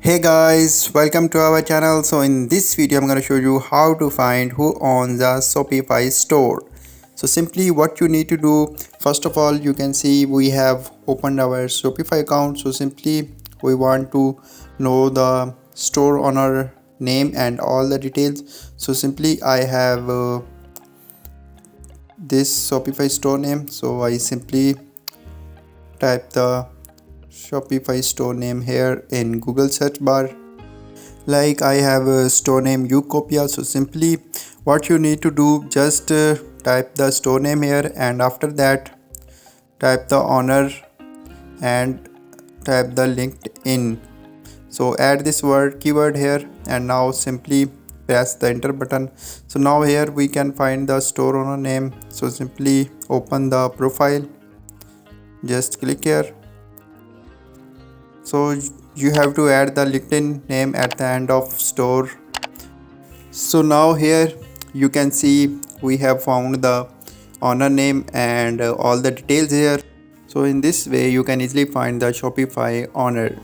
Hey guys, welcome to our channel. So in this video I'm going to show you how to find who owns a Shopify store. So simply what you need to do, first of all you can see we have opened our Shopify account. So simply we want to know the store owner name and all the details. So simply I have this Shopify store name. So I simply type the Shopify store name here in Google search bar. Like I have a store name Ucopia. So simply what you need to do, just type the store name here, and after that type the owner and type the LinkedIn. So add this word keyword here, and now simply press the enter button. So now here we can find the store owner name. So simply open the profile, just click here. So you have to add the LinkedIn name at the end of store. So now here you can see we have found the owner name and all the details here. So in this way you can easily find the Shopify owner.